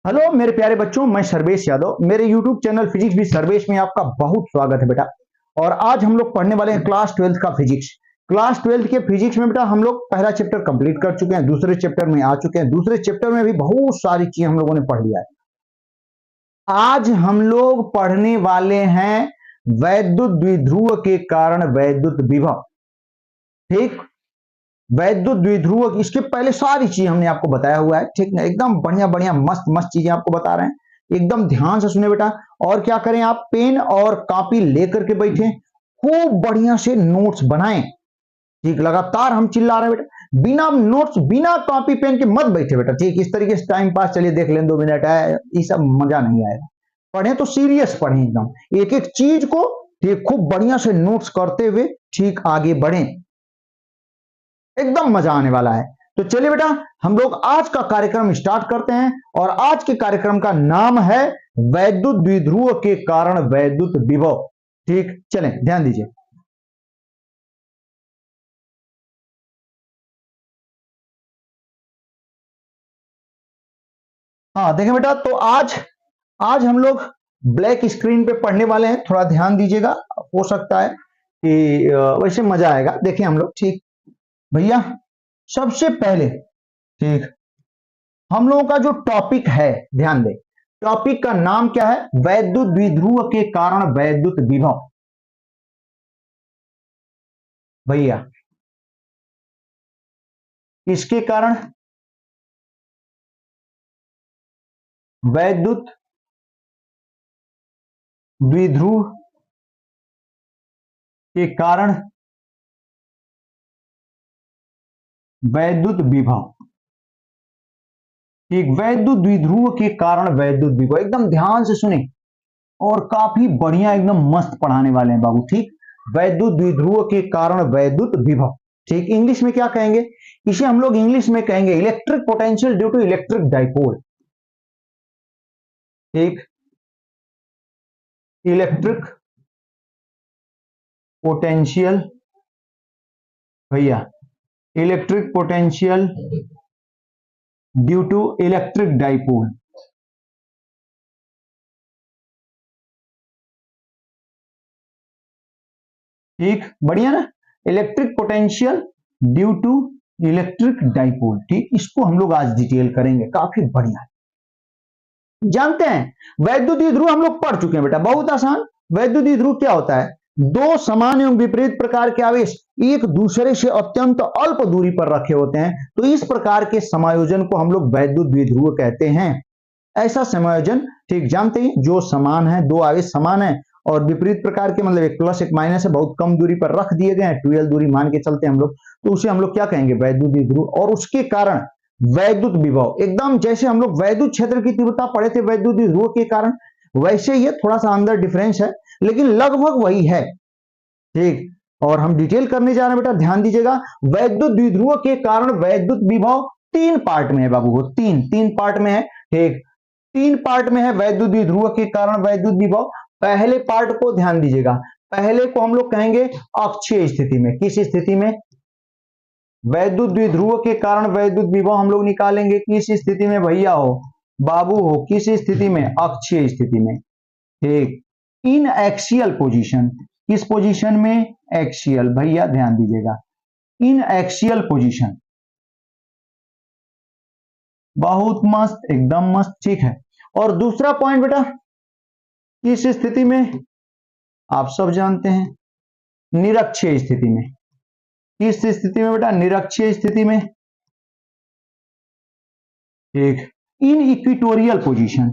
Hello मेरे प्यारे बच्चों, मैं सर्वेश यादव। मेरे YouTube चैनल फिजिक्स भी सर्वेश में आपका बहुत स्वागत है बेटा। और आज हम लोग पढ़ने वाले हैं क्लास 12 का फिजिक्स। क्लास 12 के फिजिक्स में बेटा हम लोग पहला चैप्टर कंप्लीट कर चुके हैं, दूसरे चैप्टर में आ चुके हैं। दूसरे चैप्टर में भी बहुत सारी चीजें हम लोगों ने पढ़ लिया है। आज हम लोग पढ़ने वाले हैं वैद्युत द्विध्रुव के कारण वैद्युत विभव। ठीक, वैद्युत द्विध्रुव, इसके पहले सारी चीज हमने आपको बताया हुआ है। ठीक है, एकदम बढ़िया बढ़िया मस्त मस्त चीजें आपको बता रहे हैं। एकदम ध्यान से सुने बेटा। और क्या करें, आप पेन और कॉपी लेकर के बैठे, खूब बढ़िया से नोट्स बनाएं। ठीक, लगातार हम चिल्ला रहे हैं बेटा, बिना नोट्स बिना कॉपी पेन के मत बैठे बेटा। ठीक, इस तरीके से टाइम पास चलिए देख लें 2 मिनट है, ये सब मजा नहीं आएगा। पढ़े तो सीरियस पढ़ें, एकदम एक एक चीज को ठीक खूब बढ़िया से नोट्स करते हुए ठीक आगे बढ़ें, एकदम मजा आने वाला है। तो चलिए बेटा, हम लोग आज का कार्यक्रम स्टार्ट करते हैं। और आज के कार्यक्रम का नाम है वैद्युत द्विध्रुव के कारण वैद्युत विभव। ठीक, चलें ध्यान दीजिए। हाँ देखें बेटा, तो आज आज हम लोग ब्लैक स्क्रीन पे पढ़ने वाले हैं। थोड़ा ध्यान दीजिएगा, हो सकता है कि वैसे मजा आएगा। देखिए हम लोग, ठीक भैया, सबसे पहले ठीक हम लोगों का जो टॉपिक है, ध्यान दें, टॉपिक का नाम क्या है? वैद्युत द्विध्रुव के कारण वैद्युत विभव। भैया, इसके कारण वैद्युत द्विध्रुव के कारण वैद्युत विभव। ठीक, वैद्युत द्विध्रुव के कारण वैद्युत विभव, एकदम ध्यान से सुने और काफी बढ़िया एकदम मस्त पढ़ाने वाले हैं बाबू। ठीक, वैद्युत द्विध्रुव के कारण वैद्युत विभव। ठीक, इंग्लिश में क्या कहेंगे इसे? हम लोग इंग्लिश में कहेंगे electric potential due to electric dipole. ठीक, इलेक्ट्रिक पोटेंशियल, भैया electric potential due to electric dipole. ठीक, बढ़िया ना, electric potential due to electric dipole. ठीक, इसको हम लोग आज डिटेल करेंगे, काफी बढ़िया है। जानते हैं वैद्युत द्विध्रुव हम लोग पढ़ चुके हैं बेटा, बहुत आसान। वैद्युत द्विध्रुव क्या होता है? दो समान एवं विपरीत प्रकार के आवेश एक दूसरे से अत्यंत अल्प दूरी पर रखे होते हैं, तो इस प्रकार के समायोजन को हम लोग वैद्युत द्विध्रुव कहते हैं। ऐसा समायोजन, ठीक जानते हैं, जो समान है, दो आवेश समान है और विपरीत प्रकार के, मतलब एक प्लस एक माइनस है, बहुत कम दूरी पर रख दिए गए हैं, 12 दूरी मान के चलते हैं हम लोग, तो उसे हम लोग क्या कहेंगे? वैद्युत द्विध्रुव। और उसके कारण वैद्युत विभव, एकदम जैसे हम लोग वैद्युत क्षेत्र की तीव्रता पढ़े थे वैद्युत द्विध्रुव के कारण, वैसे ही थोड़ा सा अंदर डिफरेंस है, लेकिन लगभग वही है। ठीक, और हम डिटेल करने जा रहे हैं बेटा, ध्यान दीजिएगा। वैद्युत द्विध्रुव के कारण वैद्युत विभव तीन पार्ट में है बाबू, वो तीन तीन पार्ट में है। ठीक, तीन पार्ट में है वैद्युत द्विध्रुव के कारण वैद्युत विभव। पहले पार्ट को ध्यान दीजिएगा, पहले को हम लोग कहेंगे अक्षीय स्थिति में। किस स्थिति में? वैद्युत द्विध्रुव के कारण वैद्युत विभव हम लोग निकालेंगे किस स्थिति में भैया हो, बाबू हो? किस स्थिति में? अक्षीय स्थिति में। ठीक, इन एक्सियल पोजीशन। किस पोजीशन में? एक्सियल। भैया ध्यान दीजिएगा, इन एक्सियल पोजीशन। बहुत मस्त, एकदम मस्त। ठीक है, और दूसरा पॉइंट बेटा, किस स्थिति में? आप सब जानते हैं, निरक्षीय स्थिति में। किस स्थिति में बेटा? निरक्षीय स्थिति में। ठीक, इन इक्विटोरियल पोजीशन।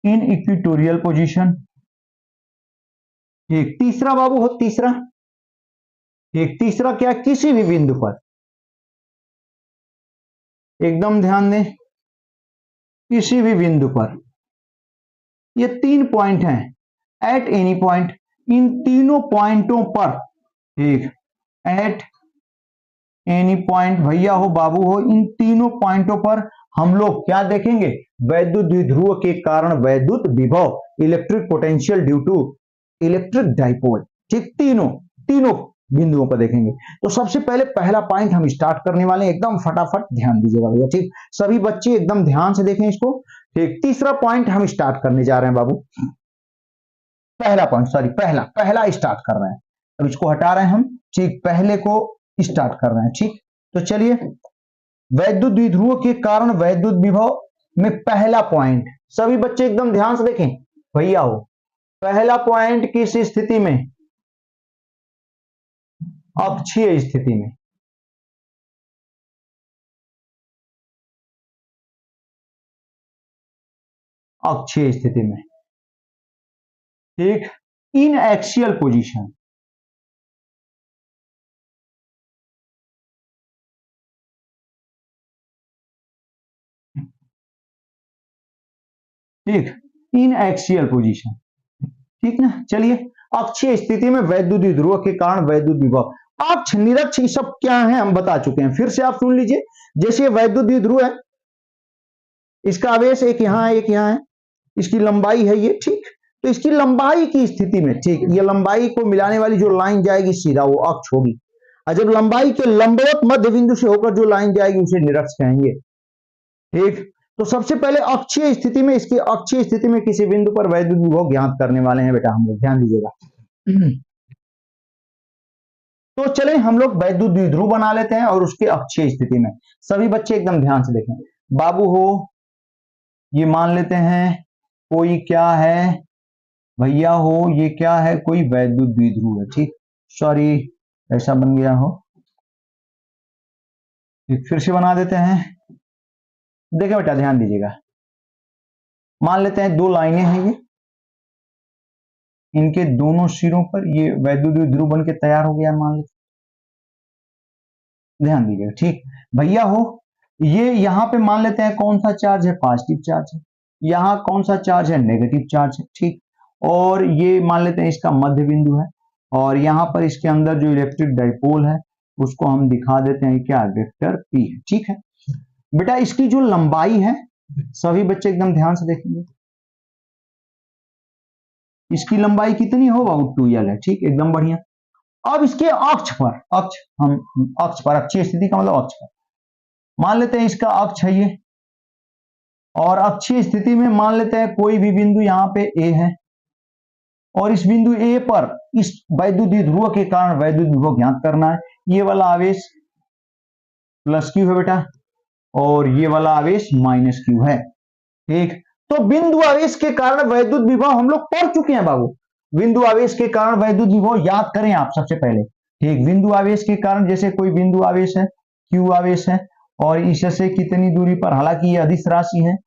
इन इक्विटोरियल पोजीशन। एक तीसरा बाबू हो, तीसरा, एक तीसरा क्या? किसी भी बिंदु पर, एकदम ध्यान दें, किसी भी बिंदु पर। ये तीन पॉइंट हैं, एट एनी पॉइंट। इन तीनों पॉइंटों पर, ठीक, एट एनी पॉइंट भैया हो, बाबू हो, इन तीनों पॉइंटों पर हम लोग क्या देखेंगे? वैद्युत द्विध्रुव के कारण वैद्युत विभव, electric potential due to electric dipole. ठीक, तीनों तीनों बिंदुओं पर देखेंगे। तो सबसे पहले पहला पॉइंट हम स्टार्ट करने वाले हैं, एकदम फटाफट ध्यान दीजिएगा भैया, ठीक। सभी बच्चे एकदम ध्यान से देखें इसको, ठीक। तीसरा पॉइंट हम स्टार्ट करने जा रहे हैं बाबू, पहला पॉइंट, सॉरी पहला स्टार्ट कर रहे हैं, अब इसको हटा रहे हैं हम, ठीक। पहले को स्टार्ट कर रहे हैं, ठीक। तो चलिए, वैद्युत द्विध्रुव के कारण वैद्युत विभव में पहला पॉइंट, सभी बच्चे एकदम ध्यान से देखें भैया हो, पहला पॉइंट किस स्थिति में, अक्षीय स्थिति में, अक्षीय स्थिति में, ठीक। इन एक्सियल पोजीशन, ठीक, इन एक्सियल पोजीशन, ठीक ना। चलिए, अक्षीय स्थिति में वैद्युत द्विध्रुव के कारण वैद्युत विभव, अक्ष निरक्ष ये सब क्या है हम बता चुके हैं, फिर से आप सुन लीजिए। जैसे वैद्युत द्विध्रुव है, इसका आवेश एक यहां है, एक यहां है, इसकी लंबाई है ये, ठीक। तो इसकी लंबाई की स्थिति में, ठीक, ये लंबाई को मिलाने वाली जो लाइन जाएगी सीधा वो अक्ष होगी, और जब लंबाई के लंबवत मध्य बिंदु से होकर जो लाइन जाएगी उसे निरक्ष कहेंगे, ठीक। तो सबसे पहले अक्षीय स्थिति में, इसकी अक्षीय स्थिति में किसी बिंदु पर वैद्युत विभव ज्ञात करने वाले हैं बेटा हम लोग, ध्यान दीजिएगा। तो चले हम लोग वैद्युत द्विध्रुव बना लेते हैं और उसके अक्षीय स्थिति में, सभी बच्चे एकदम ध्यान से देखें बाबू हो, ये मान लेते हैं कोई क्या है भैया हो, ये क्या है, कोई वैद्युत द्विध्रुव है, ठीक। सॉरी ऐसा बन गया हो, फिर से बना देते हैं। देखिए बेटा ध्यान दीजिएगा, मान लेते हैं दो लाइनें हैं ये, इनके दोनों सिरों पर ये वैद्युत द्विध्रुव बन के तैयार हो गया, मान लेते, ध्यान दीजिएगा, ठीक भैया हो। ये यहां पे मान लेते हैं कौन सा चार्ज है, पॉजिटिव चार्ज है, यहां कौन सा चार्ज है, नेगेटिव चार्ज है, ठीक। और ये मान लेते हैं इसका मध्य बिंदु है, और यहां पर इसके अंदर जो इलेक्ट्रिक डाइपोल है उसको हम दिखा देते हैं क्या, वेक्टर पी है, ठीक है बेटा। इसकी जो लंबाई है, सभी बच्चे एकदम ध्यान से देखेंगे, इसकी लंबाई कितनी हो बाबू, 2l है, ठीक, एकदम बढ़िया। अब इसके अक्ष पर, अक्ष पर, अक्षीय स्थिति का मतलब अक्ष पर, मान लेते हैं इसका अक्ष है ये, और अक्षीय स्थिति में मान लेते हैं कोई भी बिंदु यहां पे ए है, और इस बिंदु ए पर इस वैद्युत द्विध्रुव के कारण वैद्युत विभव ज्ञात करना है। ये वाला आवेश प्लस क्यू है बेटा, और ये वाला आवेश माइनस क्यू है, ठीक। तो बिंदु आवेश के कारण वैद्युत विभव हम लोग पढ़ चुके हैं बाबू, बिंदु आवेश के कारण वैद्युत विभव याद करें आप सबसे पहले, ठीक। बिंदु आवेश के कारण, जैसे कोई बिंदु आवेश है, क्यू आवेश है, और इससे कितनी दूरी पर, हालांकि ये अदिश राशि है,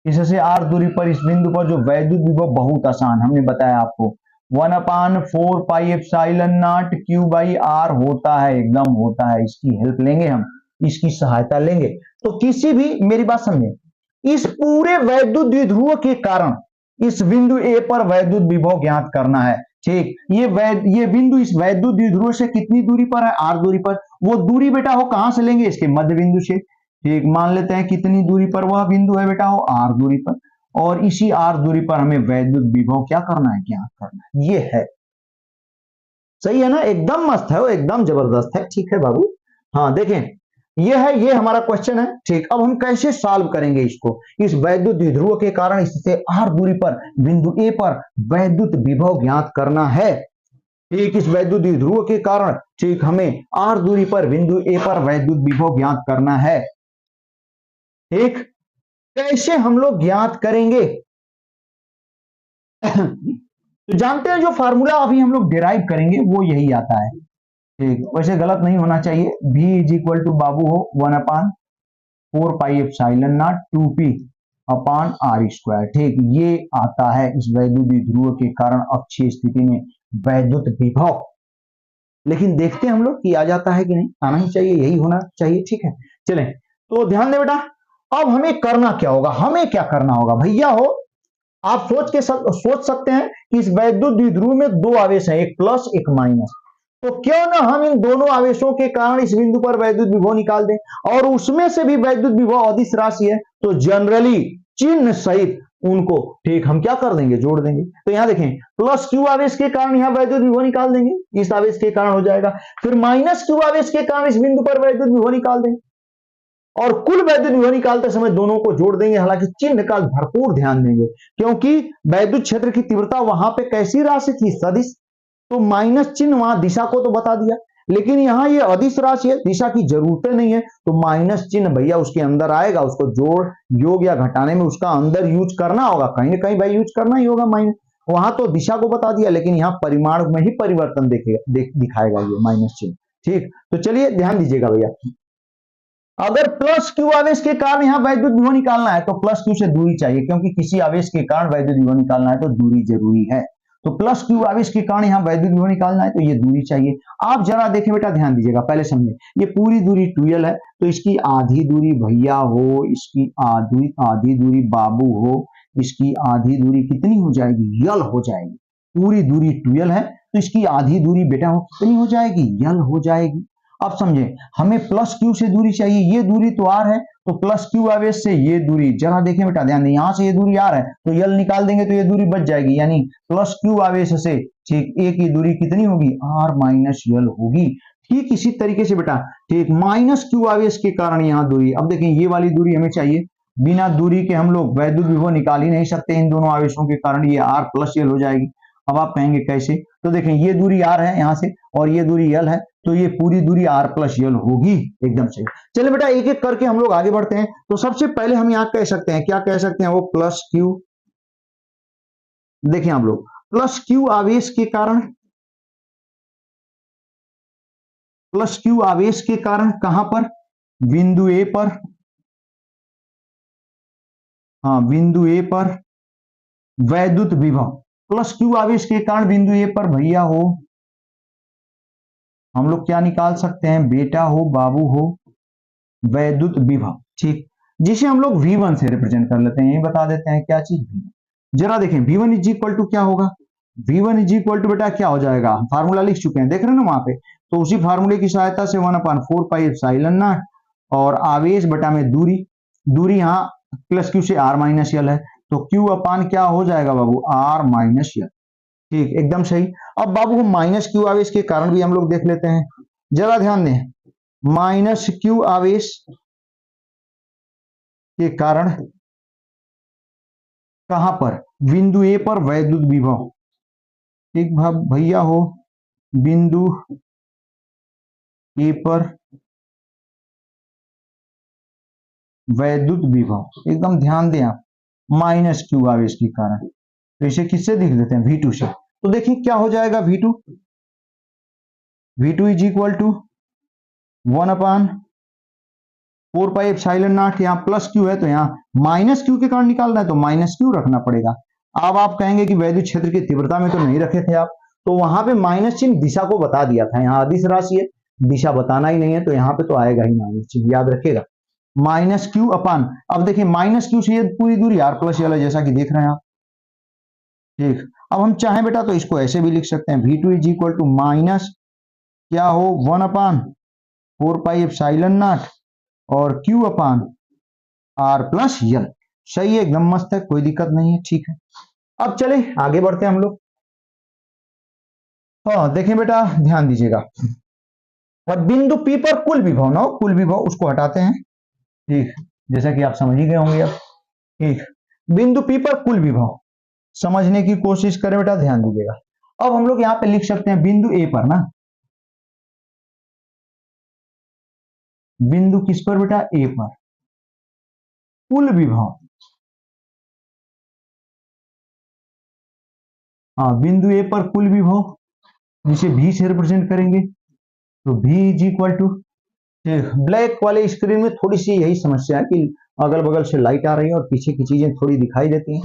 इससे आर दूरी पर इस बिंदु पर जो वैद्युत विभव, बहुत आसान, हमने बताया आपको 1/4 pi epsilon naught Q by R होता है, एकदम होता है। इसकी हेल्प लेंगे हम, इसकी सहायता लेंगे। तो किसी भी, मेरी बात समझे, इस पूरे वैद्युत द्विध्रुव के कारण इस बिंदु ए पर वैद्युत विभव ज्ञात करना है, ठीक। ये बिंदु इस वैद्युत द्विध्रुव से कितनी दूरी पर है, आर दूरी पर। वो दूरी बेटा हो कहां से लेंगे, इसके मध्य बिंदु से, ठीक। मान लेते हैं कितनी दूरी पर वह बिंदु है बेटा हो, आर दूरी पर, और इसी आर दूरी पर हमें वैद्युत विभव क्या करना है, ज्ञात करना है। ये है, सही है ना, एकदम मस्त है, वो एकदम जबरदस्त है, ठीक है बाबू। हाँ देखें, ये है, ये हमारा क्वेश्चन है, ठीक। अब हम कैसे सॉल्व करेंगे इसको, इस वैद्युत द्विध्रुव के कारण इससे आर दूरी पर बिंदु ए पर वैद्युत विभव ज्ञात करना है, ठीक। इस वैद्युत द्विध्रुव के कारण, ठीक, हमें आर दूरी पर बिंदु ए पर वैद्युत विभव ज्ञात करना है, ठीक। कैसे हम लोग ज्ञात करेंगे तो जानते हैं, जो फार्मूला अभी हम लोग डिराइव करेंगे वो यही आता है, ठीक। वैसे गलत नहीं होना चाहिए, V इज इक्वल टू बाबू हो 1/4 pi epsilon naught 2p upon R square, ठीक। ये आता है इस वैद्युत द्विध्रुव के कारण अक्षीय स्थिति में वैद्युत विभव। लेकिन देखते हैं हम लोग कि आ जाता है कि नहीं, आना ही चाहिए, यही होना चाहिए, ठीक है। चलें, तो ध्यान दे बेटा, अब हमें करना क्या होगा, हमें क्या करना होगा भैया हो, आप सोच सकते हैं कि इस वैद्युत द्विध्रुव में दो आवेश हैं, एक प्लस एक माइनस, तो क्यों ना हम इन दोनों आवेशों के कारण इस बिंदु पर वैद्युत विभव निकाल दें, और उसमें से भी वैद्युत विभव अदिश राशि है, तो जनरली चिन्ह सहित उनको ठीक हम क्या कर देंगे, जोड़ देंगे। तो यहां देखें प्लस क्यू आवेश के कारण यहां वैद्युत विभव निकाल देंगे, इस आवेश के कारण हो जाएगा। फिर माइनस क्यू आवेश के कारण इस बिंदु पर वैद्युत विभव निकाल देंगे और कुल वैद्युत विभव निकालते समय दोनों को जोड़ देंगे। हालांकि चिन्ह का भरपूर ध्यान देंगे क्योंकि वैद्युत क्षेत्र की तीव्रता वहां पे कैसी राशि थी, सदिश, तो माइनस चिन्ह वहां दिशा को तो बता दिया, लेकिन यहां ये अदिश राशि है, दिशा की जरूरत नहीं है, तो माइनस चिन्ह भैया उसके अंदर आएगा, उसको जोड़ योग या घटाने में उसका अंदर यूज करना होगा, कहीं ना कहीं भाई यूज करना ही होगा माइनस। वहां तो दिशा को बता दिया, लेकिन यहाँ परिमाण में ही परिवर्तन दिखाएगा ये माइनस चिन्ह। ठीक, तो चलिए ध्यान दीजिएगा भैया, अगर प्लस क्यू आवेश के कारण यहां वैद्युत विभव निकालना है तो प्लस क्यू से दूरी चाहिए, क्योंकि किसी आवेश के कारण वैद्युत विभव निकालना है तो दूरी जरूरी है। तो प्लस क्यू आवेश के कारण यहां वैद्युत विभव निकालना है तो ये दूरी चाहिए। आप जरा देखें बेटा, ध्यान दीजिएगा, पहले समझे, ये पूरी दूरी 2l है, तो इसकी आधी दूरी भैया हो, इसकी आधी दूरी बाबू हो, इसकी आधी दूरी कितनी हो जाएगी, यल हो जाएगी। पूरी दूरी 2l है तो इसकी आधी दूरी बेटा हो कितनी हो जाएगी, यल हो जाएगी। अब समझे, हमें प्लस क्यू से दूरी चाहिए, ये दूरी तो आर है, तो प्लस क्यू आवेश से ये दूरी, जरा देखें बेटा ध्यान दें, यहां से ये दूरी आर है तो यल निकाल देंगे तो ये दूरी बच जाएगी, यानी प्लस क्यू आवेश से ठीक ए की दूरी कितनी होगी, आर माइनस यल होगी। ठीक इसी तरीके से बेटा ठीक माइनस क्यू आवेश के कारण यहां दूरी, अब देखें ये वाली दूरी हमें चाहिए, बिना दूरी के हम लोग वैद्युत विभव निकाल ही नहीं सकते इन दोनों आवेशों के कारण, ये आर प्लस यल हो जाएगी। अब आप कहेंगे कैसे, तो देखें ये दूरी आर है यहां से और ये दूरी यल है, तो ये पूरी दूरी आर प्लस यल होगी, एकदम सही। चलिए बेटा एक एक करके हम लोग आगे बढ़ते हैं। तो सबसे पहले हम यहां कह सकते हैं, क्या कह सकते हैं, वो प्लस क्यू, देखिए आप लोग, प्लस क्यू आवेश के कारण, प्लस क्यू आवेश के कारण कहां पर, बिंदु ए पर, हाँ बिंदु ए पर वैद्युत विभव, प्लस क्यू आवेश के कारण बिंदु ए पर भैया हो, हम लोग क्या निकाल सकते हैं, बेटा हो बाबू हो, वैद्युत विभव, ठीक, जिसे हम लोग V1 से रिप्रेजेंट कर लेते हैं, ये बता देते हैं क्या चीज V1। जरा देखें V1 इज इक्वल टू क्या होगा, V1 इज इक्वल टू बेटा क्या हो जाएगा, फार्मूला लिख चुके हैं, देख रहे हैं ना वहां पे, तो उसी फार्मूले की सहायता से 1/4 पाई एप्सिलॉन नॉट और आवेश बटा में दूरी, दूरी यहाँ प्लस क्यू से आर माइनस यल है, तो क्यू अपान क्या हो जाएगा बाबू, आर माइनस यल, ठीक एकदम सही। अब बाबू हम माइनस क्यू आवेश के कारण भी हम लोग देख लेते हैं, जरा ध्यान दें, माइनस क्यू आवेश के कारण कहां पर, बिंदु ए पर वैद्युत विभव, ठीक भैया हो, बिंदु ए पर वैद्युत विभव, एकदम ध्यान दें आप, माइनस क्यू आवेश के कारण, तो इसे किससे लिख देते हैं, V2 से। तो देखिए क्या हो जाएगा, V2 is equal to 1/4 pi epsilon naught, यहाँ प्लस क्यू है तो यहाँ माइनस क्यू के कारण निकालना है तो माइनस क्यू रखना पड़ेगा। अब आप कहेंगे कि वैद्युत क्षेत्र की तीव्रता में तो नहीं रखे थे आप, तो वहां पे माइनस चिन्ह दिशा को बता दिया था, यहाँ अदिश राशि है, दिशा बताना ही नहीं है, तो यहाँ पे तो आएगा ही माइनस चिन्ह, याद रखेगा, माइनस क्यू अपान, अब देखिए माइनस क्यू से ये पूरी दूरी आर प्लस यल है, जैसा कि देख रहे हैं आप, ठीक। अब हम चाहें बेटा तो इसको ऐसे भी लिख सकते हैं, V2 is equal to minus क्या हो, 1/4 पाई एप्सिलॉन नॉट और Q upon R plus L, सही है, एकदम मस्त है, कोई दिक्कत नहीं है, ठीक है। अब चले आगे बढ़ते हैं हम लोग। हाँ देखें बेटा ध्यान दीजिएगा, और बिंदु P पर कुल विभव ना, कुल विभव उसको हटाते हैं, ठीक, जैसा कि आप समझ ही गए होंगे अब, ठीक, बिंदु P पर कुल विभव समझने की कोशिश करें बेटा, ध्यान दीजिएगा। अब हम लोग यहां पे लिख सकते हैं बिंदु ए पर ना, बिंदु किस पर बेटा, ए पर कुल विभव, हाँ बिंदु ए पर कुल विभव, जिसे V से रिप्रेजेंट करेंगे, तो V is equal to, black वाले स्क्रीन में थोड़ी सी यही समस्या है कि अगल बगल से लाइट आ रही है और पीछे की चीजें थोड़ी दिखाई देती हैं,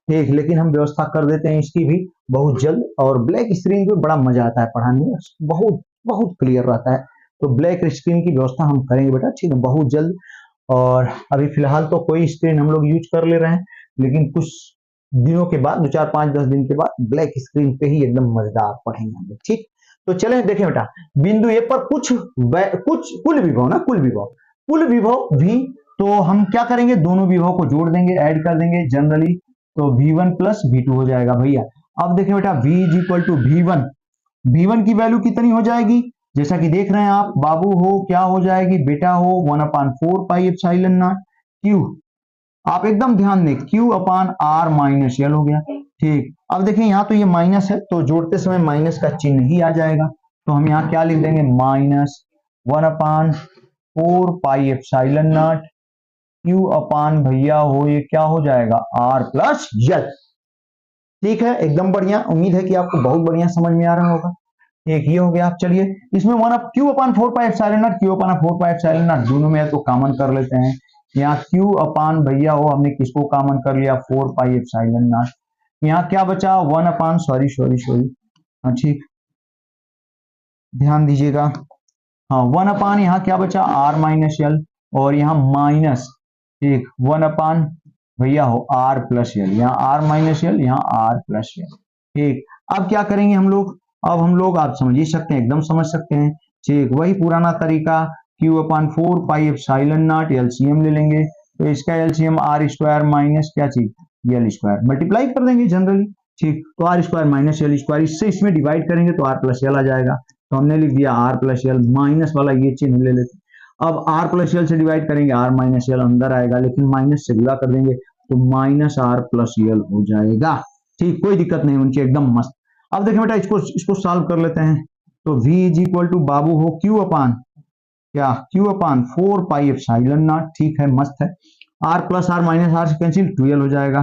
ठीक, लेकिन हम व्यवस्था कर देते हैं इसकी भी बहुत जल्द, और ब्लैक स्क्रीन पे बड़ा मजा आता है पढ़ाने में, बहुत बहुत क्लियर रहता है, तो ब्लैक स्क्रीन की व्यवस्था हम करेंगे बेटा, ठीक है, बहुत जल्द। और अभी फिलहाल तो कोई स्क्रीन हम लोग यूज कर ले रहे हैं, लेकिन कुछ दिनों के बाद, 2 4 5 10 दिन के बाद ब्लैक स्क्रीन पे ही एकदम मजेदार पढ़ेंगे हम लोग, ठीक। तो चलें देखें बेटा, बिंदु ए पर कुछ कुल विभव ना, कुल विभव भी, तो हम क्या करेंगे, दोनों विभव को जोड़ देंगे, ऐड कर देंगे जनरली, तो V1 प्लस V2 हो जाएगा भैया। अब देखें बेटा V is equal to V1, V1 की वैल्यू कितनी हो जाएगी, जैसा कि देख रहे हैं आप बाबू हो, क्या हो जाएगी बेटा हो 1/4 पाई एप्सिलॉन नॉट Q। आप एकदम ध्यान दें, Q अपान R माइनस L हो गया। ठीक, अब देखें यहाँ तो ये माइनस है तो जोड़ते समय माइनस का चिन्ह ही आ जाएगा, तो हम यहाँ क्या लिख देंगे minus 1/4 pi epsilon not Q अपान भैया हो ये क्या हो जाएगा R प्लस L। ठीक है, एकदम बढ़िया, उम्मीद है कि आपको बहुत बढ़िया समझ में आ रहा होगा। एक ये हो गया। आप चलिए इसमें Q upon 4 pi epsilon not, Q upon 4 pi epsilon not दोनों में है तो कॉमन कर लेते हैं। यहाँ Q अपान भैया हो हमने किसको कॉमन कर लिया 4 पाई एप्सिलॉन नॉट। यहाँ क्या बचा 1 अपान सॉरी हाँ ठीक, ध्यान दीजिएगा, हाँ 1 अपान यहाँ क्या बचा R माइनस L, और यहाँ माइनस ठीक 1 अपान भैया हो R प्लस L, यहाँ R माइनस L यहाँ R प्लस L। ठीक, अब क्या करेंगे हम लोग, अब हम लोग आप समझ ही सकते हैं, एकदम समझ सकते हैं। ठीक, वही पुराना तरीका Q upon 4 pi epsilon not LCM ले लेंगे, तो इसका एलसीएम R स्क्वायर माइनस क्या चीज L स्क्वायर मल्टीप्लाई कर देंगे जनरली। ठीक, तो R square minus L square, इससे इसमें डिवाइड करेंगे तो R प्लस L आ जाएगा, तो हमने लिख दिया R प्लस L, माइनस वाला ये चिन्ह ले लेते। अब R प्लस L से डिवाइड करेंगे R माइनस L अंदर आएगा, लेकिन माइनस से गुणा कर देंगे तो माइनस R प्लस L हो जाएगा। ठीक, कोई दिक्कत नहीं उनकी, एकदम मस्त। अब देखें बेटा इसको सॉल्व कर लेते हैं, तो V इज इक्वल टू बाबू हो Q अपान क्या Q upon 4 pi epsilon not. ठीक है, मस्त है। R plus R minus R से कैंसिल 2L हो जाएगा,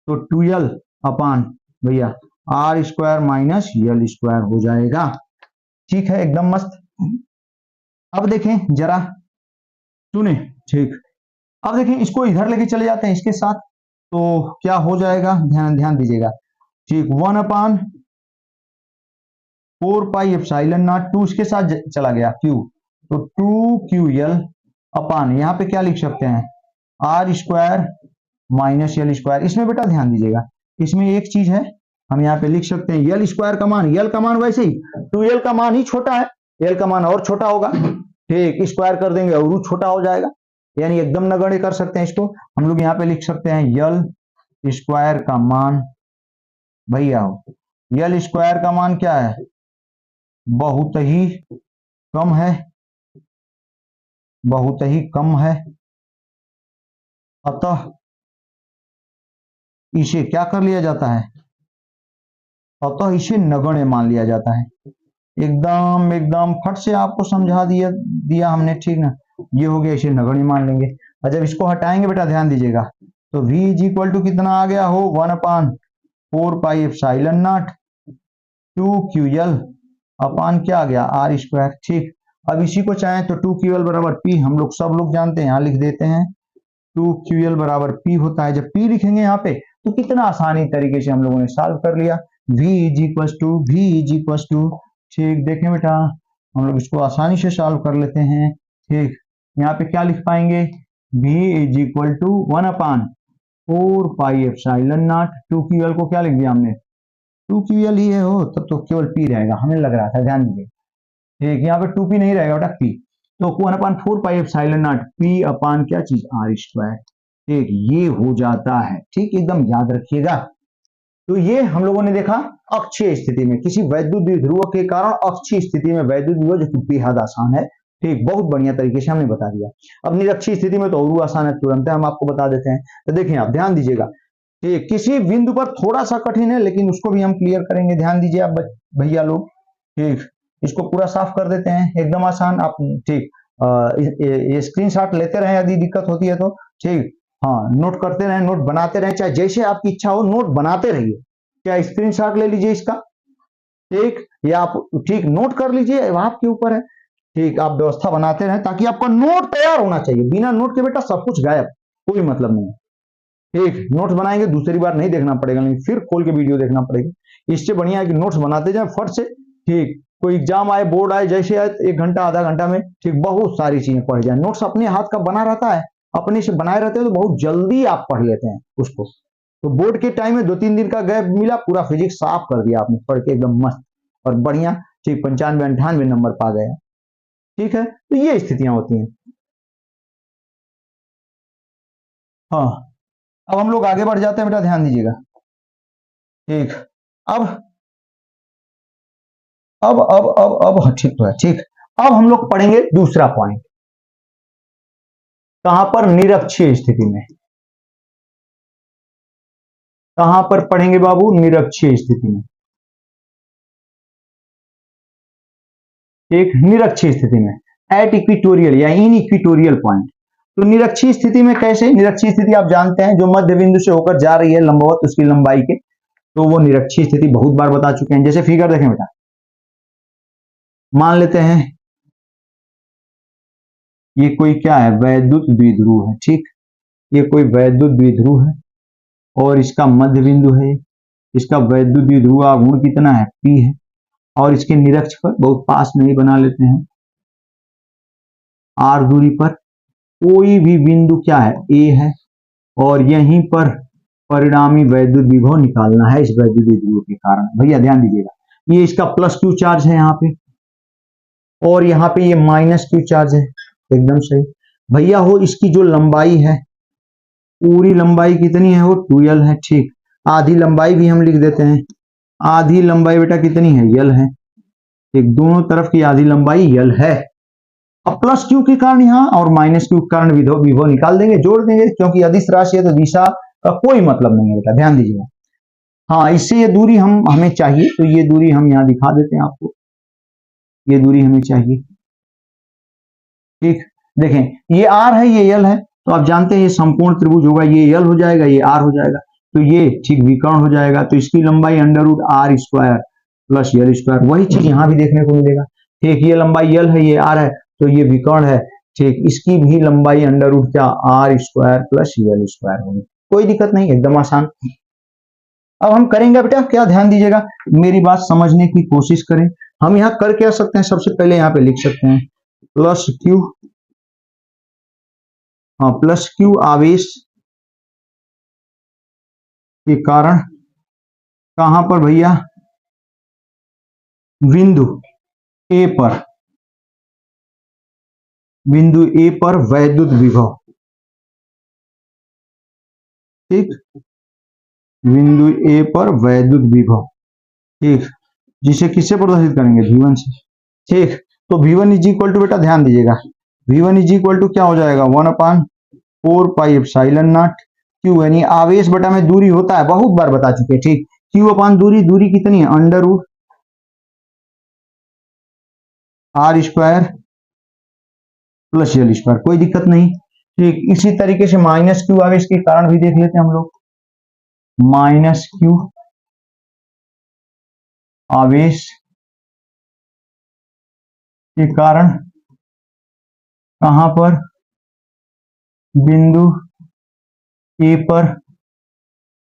तो 2L अपान भैया R square minus L square हो जाएगा। ठीक है, एकदम मस्त। अब देखें जरा सुने, ठीक, अब देखें इसको इधर लेके चले जाते हैं इसके साथ, तो क्या हो जाएगा ध्यान दीजिएगा। ठीक, 1 अपान 4 पाई एप्सिलॉन नॉट, 2 इसके साथ चला गया Q, तो 2QL अपान यहाँ पे क्या लिख सकते हैं R square minus L square. इसमें बेटा ध्यान दीजिएगा, इसमें एक चीज है हम यहाँ पे लिख सकते हैं L स्क्वायर का मान, L का मान वैसे ही 2L का मान ही छोटा है, L का मान और छोटा होगा। ठीक, स्क्वायर कर देंगे और छोटा हो जाएगा, यानी एकदम नगण्य कर सकते हैं इसको। हम लोग यहाँ पे लिख सकते हैं L स्क्वायर का मान भैया हो, L स्क्वायर का मान क्या है बहुत ही कम है, बहुत ही कम है, अतः इसे क्या कर लिया जाता है, अतः इसे नगण्य मान लिया जाता है। एकदम एकदम फट से आपको समझा दिया हमने, ठीक ना, ये हो गया, इसे नगण्य मान लेंगे। और जब इसको हटाएंगे बेटा ध्यान दीजिएगा, तो V इज इक्वल टू कितना आ गया हो 1 upon 4 pi epsilon naught 2QL अपान क्या आ गया R स्क्वायर। ठीक, अब इसी को चाहें तो 2QL बराबर P, हम लोग सब लोग जानते हैं, यहाँ लिख देते हैं 2QL बराबर P होता है। जब P लिखेंगे यहाँ पे तो कितना आसानी तरीके से हम लोगों ने सॉल्व कर लिया। V इज इक्वल टू ठीक, देखें बेटा हम लोग इसको आसानी से सॉल्व कर लेते हैं। ठीक, यहाँ पे क्या लिख पाएंगे V is equal to 1 upon 4 pi epsilon naught, 2QL को क्या लिख दिया हमने 2QL ही है हो, तब तो केवल P रहेगा, हमें लग रहा था, ध्यान दीजिए। ठीक, यहाँ पे 2P नहीं रहेगा बेटा P, तो 1 upon 4 pi epsilon not P अपान क्या चीज R स्क्वायर। ठीक, ये हो जाता है। ठीक, एकदम याद रखिएगा। तो ये हम लोगों ने देखा अक्षीय स्थिति में, किसी वैद्युत द्विध्रुव के कारण अक्षीय स्थिति में वैद्युत विभव, जो कि बेहद आसान है। ठीक, बहुत बढ़िया तरीके से हमने बता दिया। अब निरक्षीय स्थिति में तो और आसान है, तुरंत हम आपको बता देते हैं। तो देखिए आप ध्यान दीजिएगा, ठीक, किसी बिंदु पर थोड़ा सा कठिन है लेकिन उसको भी हम क्लियर करेंगे, ध्यान दीजिए आप भैया लोग। ठीक, इसको पूरा साफ कर देते हैं, एकदम आसान। आप ठीक ये स्क्रीनशॉट लेते रहे यदि दिक्कत होती है तो। ठीक, हाँ, नोट करते रहे, नोट बनाते रहे, चाहे जैसे आपकी इच्छा हो नोट बनाते रहिए। क्या स्क्रीनशॉट ले लीजिए इसका, ठीक, या आप ठीक नोट कर लीजिए, आपके ऊपर है। ठीक, आप व्यवस्था बनाते रहे ताकि आपका नोट तैयार होना चाहिए। बिना नोट के बेटा सब कुछ गायब, कोई मतलब नहीं। ठीक, नोट्स बनाएंगे दूसरी बार नहीं देखना पड़ेगा, लेकिन फिर खोल के वीडियो देखना पड़ेगा। इससे बढ़िया है कि नोट्स बनाते जाए फट से। ठीक, कोई एग्जाम आए, बोर्ड आए, जैसे आए 1 घंटा आधा घंटा में ठीक बहुत सारी चीजें पढ़ जाए। नोट्स अपने हाथ का बना रहता है, अपने से बनाए रहते हैं, तो बहुत जल्दी आप पढ़ लेते हैं उसको। तो बोर्ड के टाइम में 2-3 दिन का गैप मिला, पूरा फिजिक्स साफ कर दिया आपने पढ़ के, एकदम मस्त और बढ़िया। ठीक, 95-98 नंबर पा गया। ठीक है, तो ये स्थितियां होती हैं। हाँ, अब हम लोग आगे बढ़ जाते हैं बेटा, ध्यान दीजिएगा। ठीक, अब ठीक तो है, ठीक। अब हम लोग पढ़ेंगे दूसरा पॉइंट, कहां पर, निरक्षीय स्थिति में। कहां पर पढ़ेंगे बाबू, निरक्षीय स्थिति में। एक निरक्षीय स्थिति में, एट इक्विटोरियल या इन इक्विटोरियल पॉइंट। तो निरक्षीय स्थिति में कैसे, निरक्षीय स्थिति आप जानते हैं, जो मध्य बिंदु से होकर जा रही है लंबवत उसकी लंबाई के, तो वो निरक्षीय स्थिति बहुत बार बता चुके हैं। जैसे फिगर देखें बेटा, मान लेते हैं ये कोई क्या है, वैद्युत द्विध्रुव है, ठीक। ये कोई वैद्युत द्विध्रुव है और इसका मध्य बिंदु है, इसका वैद्युत द्विध्रुव आघूर्ण कितना है, P है, और इसके निरक्ष पर बहुत पास में ही बना लेते हैं, R दूरी पर कोई भी बिंदु क्या है, A है, और यहीं पर परिणामी वैद्युत विभव निकालना है इस वैद्युत द्विध्रुव के कारण। भैया ध्यान दीजिएगा, ये इसका प्लस Q चार्ज है यहाँ पे, और यहाँ पे ये माइनस Q चार्ज है, एकदम सही। भैया हो इसकी जो लंबाई है, पूरी लंबाई कितनी है, वो 2L है, ठीक। आधी लंबाई भी हम लिख देते हैं, आधी लंबाई बेटा कितनी है, L है, एक दोनों तरफ की आधी लंबाई L है। अब प्लस Q के कारण यहाँ और माइनस Q के कारण विभव निकाल देंगे, जोड़ देंगे, क्योंकि अदिश राशि है तो दिशा का कोई मतलब नहीं है बेटा, ध्यान दीजिएगा। हाँ, इससे ये दूरी हमें चाहिए, तो ये दूरी हम यहाँ दिखा देते हैं आपको, ये दूरी हमें चाहिए, ठीक। देखें ये R है, ये L है, तो आप जानते हैं ये संपूर्ण त्रिभुज होगा, ये L हो जाएगा, ये R हो जाएगा, तो ये ठीक विकर्ण हो जाएगा, तो इसकी लंबाई √R square plus L square. वही चीज यहाँ भी देखने को मिलेगा, ठीक। ये लंबाई L है, ये R है, तो ये विकर्ण है, ठीक। इसकी भी लंबाई √R square plus L square होगी, कोई दिक्कत नहीं, एकदम आसान। अब हम करेंगे बेटा क्या, ध्यान दीजिएगा, मेरी बात समझने की कोशिश करें। हम यहाँ कर क्या सकते हैं, सबसे पहले यहाँ पे लिख सकते हैं प्लस Q, हाँ प्लस Q आवेश के कारण कहां पर भैया, बिंदु A पर, बिंदु A पर वैद्युत विभव, ठीक। बिंदु A पर वैद्युत विभव, ठीक, जिसे किससे प्रदर्शित करेंगे, V1 से, ठीक। तो V1 इज इक्वल टू बेटा ध्यान दीजिएगा, V1 इज इक्वल टू क्या हो जाएगा, 1/4πε0 Q, यानी आवेश बटा में दूरी होता है, बहुत बार बता चुके, ठीक। Q अपान दूरी, दूरी कितनी है, √R square plus L square, कोई दिक्कत नहीं, ठीक। इसी तरीके से माइनस Q आवेश के कारण भी देख लेते हैं हम लोग, माइनस Q आवेश के कारण कहां पर, बिंदु A पर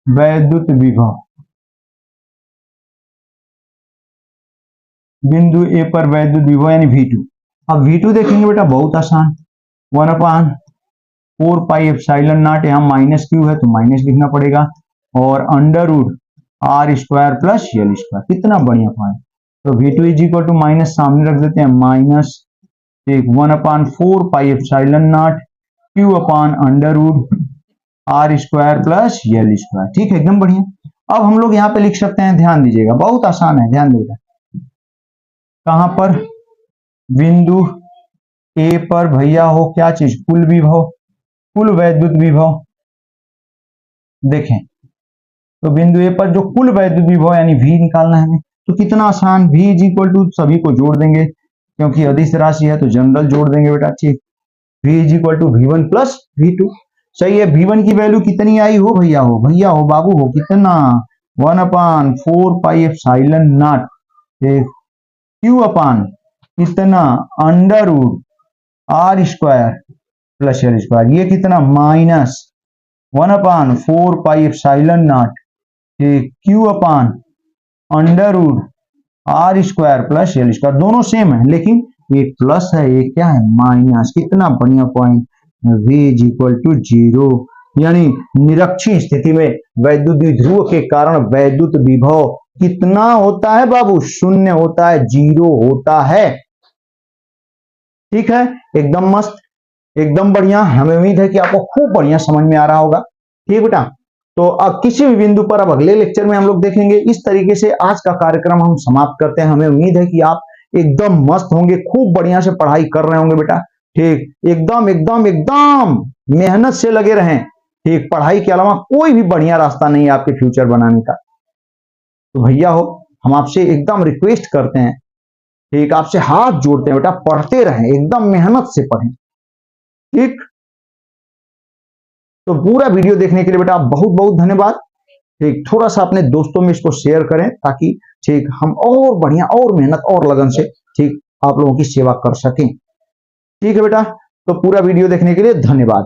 वैद्युत विभव, बिंदु A पर वैद्युत विभव यानी V2। अब V2 देखेंगे बेटा बहुत आसान, 1/4πε0, यहाँ माइनस Q है तो माइनस लिखना पड़ेगा, और √R square plus L square, कितना बढ़िया पॉइंट। तो V2 is equal to minus सामने रख देते हैं, माइनस एक 1/4πε0 Q अपान √R square plus L square, ठीक है, एकदम बढ़िया। अब हम लोग यहाँ पे लिख सकते हैं, ध्यान दीजिएगा, बहुत आसान है, ध्यान दीजिएगा, कहां पर, बिंदु A पर भैया हो क्या चीज, कुल विभव, कुल वैद्युत विभव। देखें तो बिंदु A पर जो कुल वैद्युत विभव यानी V निकालना है हमें, तो कितना आसान, V इज इक्वल टू सभी को जोड़ देंगे, क्योंकि अदिश राशि है तो जनरल जोड़ देंगे बेटा, ठीक। V is equal to V1 plus V2, सही है। V1 की वैल्यू कितनी आई हो भैया हो, भैया हो बाबू हो, कितना, 1/4πε0 Q अपान कितना, √R square plus L square, ये कितना, माइनस 1/4πε0 Q अपान √R square plus L square, दोनों सेम है, लेकिन एक प्लस है, एक क्या है, माइनस, कितना बढ़िया point. V is equal to 0, यानी निरक्षीय स्थिति में वैद्युत द्विध्रुव के कारण वैद्युत विभव कितना होता है बाबू, शून्य होता है, 0 होता है, ठीक है, एकदम मस्त, एकदम बढ़िया। हमें उम्मीद है कि आपको खूब बढ़िया समझ में आ रहा होगा, ठीक बेटा, तो अब किसी भी बिंदु पर अब अगले लेक्चर में हम लोग देखेंगे। इस तरीके से आज का कार्यक्रम हम समाप्त करते हैं। हमें उम्मीद है कि आप एकदम मस्त होंगे, खूब बढ़िया से पढ़ाई कर रहे होंगे बेटा। ठीक, एकदम एकदम एकदम मेहनत से लगे रहें। ठीक, पढ़ाई के अलावा कोई भी बढ़िया रास्ता नहीं है आपके फ्यूचर बनाने का। तो भैया हो, हम आपसे एकदम रिक्वेस्ट करते हैं, ठीक, आपसे हाथ जोड़ते हैं बेटा, पढ़ते रहें, एकदम मेहनत से पढ़ें। ठीक, तो पूरा वीडियो देखने के लिए बेटा बहुत बहुत धन्यवाद। ठीक, थोड़ा सा अपने दोस्तों में इसको शेयर करें ताकि ठीक हम और बढ़िया और मेहनत और लगन से ठीक आप लोगों की सेवा कर सकें। ठीक है बेटा, तो पूरा वीडियो देखने के लिए धन्यवाद।